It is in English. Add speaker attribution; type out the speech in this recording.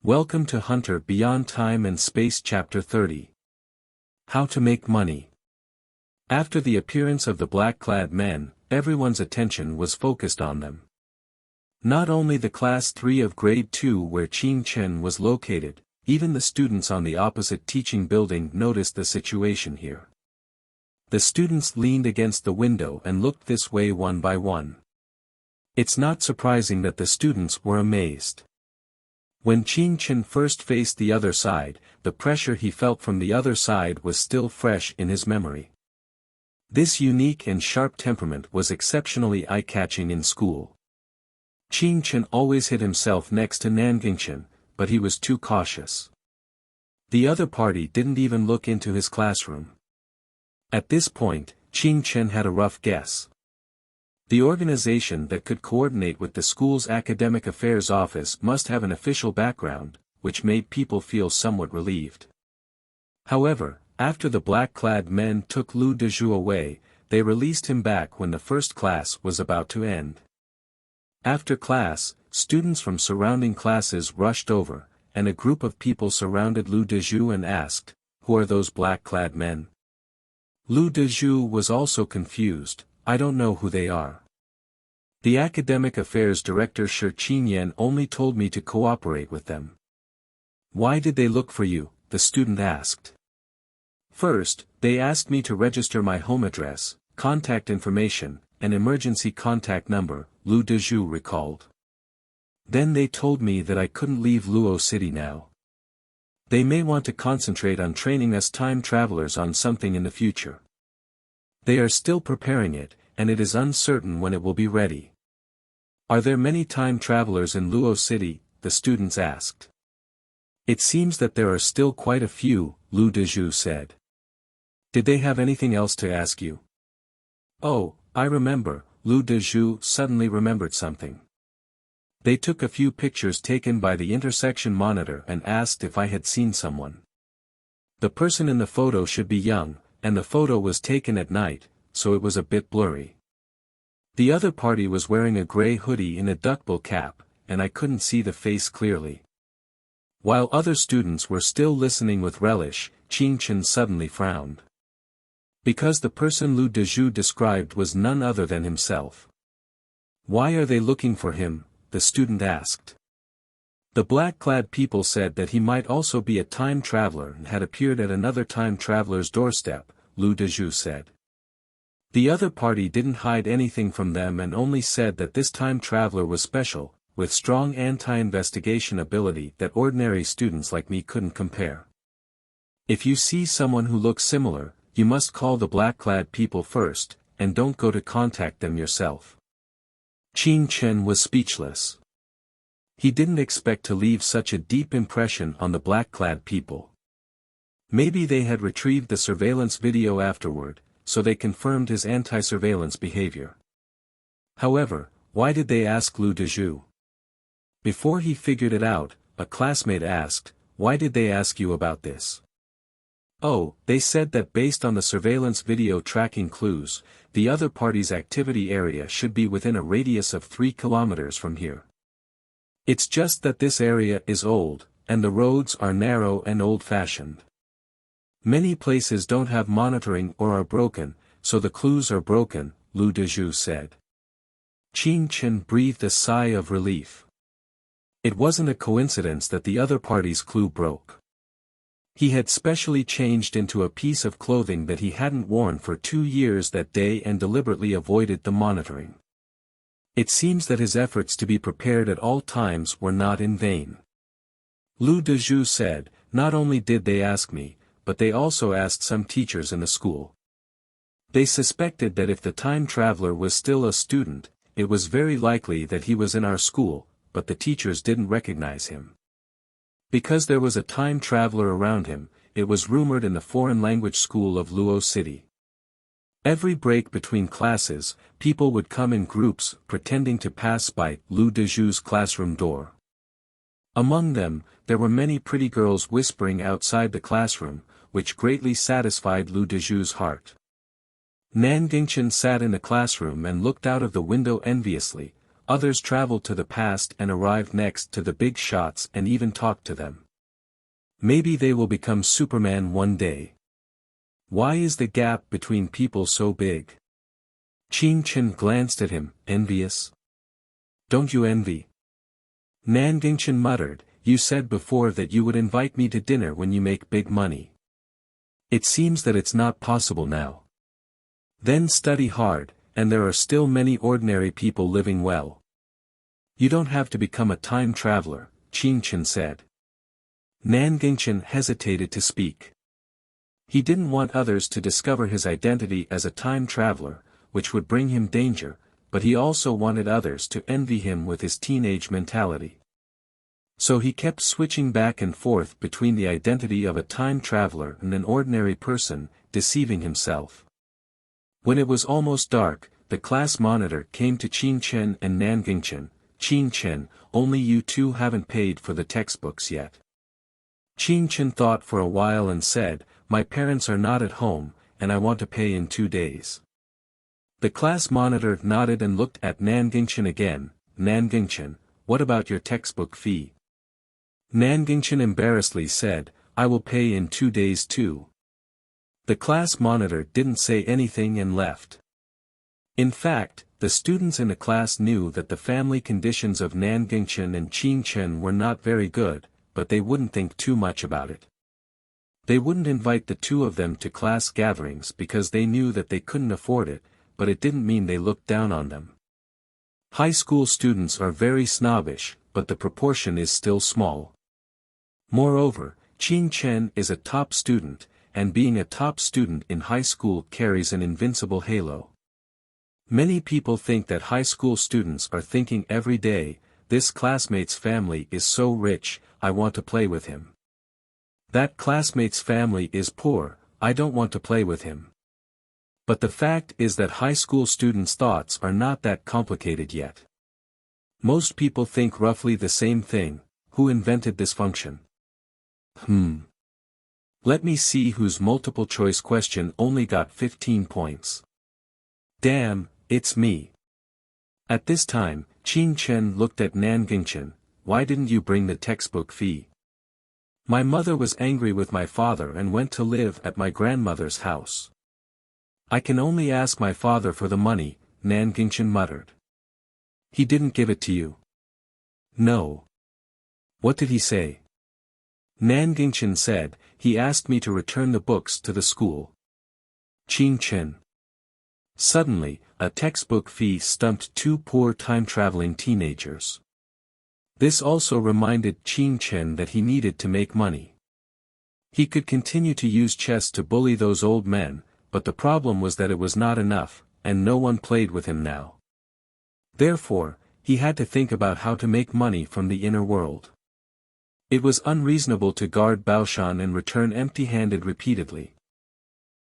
Speaker 1: Welcome to Hunter Beyond Time and Space Chapter 30. How to Make Money. After the appearance of the black-clad men, everyone's attention was focused on them. Not only the Class 3 of Grade 2 where Qing Chen was located, even the students on the opposite teaching building noticed the situation here. The students leaned against the window and looked this way one by one. It's not surprising that the students were amazed. When Qing Chen first faced the other side, the pressure he felt from the other side was still fresh in his memory. This unique and sharp temperament was exceptionally eye-catching in school. Qing Chen always hid himself next to Nanjingchen, but he was too cautious. The other party didn't even look into his classroom. At this point, Qing Chen had a rough guess. The organization that could coordinate with the school's academic affairs office must have an official background, which made people feel somewhat relieved. However, after the black-clad men took Lu Dezhu away, they released him back when the first class was about to end. After class, students from surrounding classes rushed over, and a group of people surrounded Lu Dezhu and asked, "Who are those black-clad men?" Lu Dezhu was also confused. "I don't know who they are. The academic affairs director Shi Qinyan only told me to cooperate with them." "Why did they look for you?" the student asked. "First, they asked me to register my home address, contact information, and emergency contact number," Lu Dezhu recalled. "Then they told me that I couldn't leave Luo City now. They may want to concentrate on training us time travelers on something in the future. They are still preparing it, and it is uncertain when it will be ready." "Are there many time travelers in Luo City?" the students asked. "It seems that there are still quite a few," Lu Dezhu said. "Did they have anything else to ask you?" "Oh, I remember," Lu Dezhu suddenly remembered something. "They took a few pictures taken by the intersection monitor and asked if I had seen someone. The person in the photo should be young, and the photo was taken at night, so it was a bit blurry. The other party was wearing a gray hoodie and a duckbill cap, and I couldn't see the face clearly." While other students were still listening with relish, Qing Chen suddenly frowned. Because the person Lu Dezhu described was none other than himself. "Why are they looking for him?" the student asked. "The black-clad people said that he might also be a time traveler and had appeared at another time traveler's doorstep," Lu Dezhu said. "The other party didn't hide anything from them and only said that this time traveler was special, with strong anti-investigation ability that ordinary students like me couldn't compare. If you see someone who looks similar, you must call the black-clad people first, and don't go to contact them yourself." Qing Chen was speechless. He didn't expect to leave such a deep impression on the black-clad people. Maybe they had retrieved the surveillance video afterward, so they confirmed his anti-surveillance behavior. However, why did they ask Lu Dezhu? Before he figured it out, a classmate asked, "Why did they ask you about this?" "Oh, they said that based on the surveillance video tracking clues, the other party's activity area should be within a radius of 3 kilometers from here. It's just that this area is old, and the roads are narrow and old-fashioned. Many places don't have monitoring or are broken, so the clues are broken," Lu Dezhu said. Qing Chen breathed a sigh of relief. It wasn't a coincidence that the other party's clue broke. He had specially changed into a piece of clothing that he hadn't worn for 2 years that day and deliberately avoided the monitoring. It seems that his efforts to be prepared at all times were not in vain. Lu Dezhu said, "Not only did they ask me, but they also asked some teachers in the school. They suspected that if the time traveler was still a student, it was very likely that he was in our school, but the teachers didn't recognize him. Because there was a time traveler around him, it was rumored in the foreign language school of Luo City. Every break between classes, people would come in groups pretending to pass by Lu Dezhu's classroom door. Among them, there were many pretty girls whispering outside the classroom, which greatly satisfied Lu Dezhu's heart. Nanjingchen sat in the classroom and looked out of the window enviously, Others traveled to the past and arrived next to the big shots and even talked to them. Maybe they will become Superman one day. Why is the gap between people so big? Qin Chen glanced at him, envious. Don't you envy? Nanjingchen muttered, you said before that you would invite me to dinner when you make big money. It seems that it's not possible now. Then study hard, and there are still many ordinary people living well. You don't have to become a time traveler, Qin Chen said. Nanjingchen hesitated to speak. He didn't want others to discover his identity as a time traveler, which would bring him danger, but he also wanted others to envy him with his teenage mentality. So he kept switching back and forth between the identity of a time traveler and an ordinary person, deceiving himself. When it was almost dark, the class monitor came to Qin Chen and Nanjingchen. Qin Chen, only you two haven't paid for the textbooks yet. Qin Chen thought for a while and said, my parents are not at home, and I want to pay in 2 days. The class monitor nodded and looked at Nanjingchen again. Nanjingchen, what about your textbook fee? Nanjingchen embarrassedly said, I will pay in 2 days too. The class monitor didn't say anything and left. In fact, the students in the class knew that the family conditions of Nanjingchen and Qin Chen were not very good, but they wouldn't think too much about it. They wouldn't invite the two of them to class gatherings because they knew that they couldn't afford it, but it didn't mean they looked down on them. High school students are very snobbish, but the proportion is still small. Moreover, Qin Chen is a top student, and being a top student in high school carries an invincible halo. Many people think that high school students are thinking every day, this classmate's family is so rich, I want to play with him. That classmate's family is poor, I don't want to play with him. But the fact is that high school students' thoughts are not that complicated yet. Most people think roughly the same thing. Who invented this function? Let me see whose multiple choice question only got 15 points. Damn, it's me. At this time, Qin Chen looked at Nanjingchen. Why didn't you bring the textbook fee? My mother was angry with my father and went to live at my grandmother's house. I can only ask my father for the money, Nanjingchen muttered. He didn't give it to you? No. What did he say? Nanjingchen said, he asked me to return the books to the school. Qin Chen. Suddenly, a textbook fee stumped two poor time-traveling teenagers. This also reminded Qin Chen that he needed to make money. He could continue to use chess to bully those old men, but the problem was that it was not enough, and no one played with him now. Therefore, he had to think about how to make money from the inner world. It was unreasonable to guard Baoshan and return empty-handed repeatedly.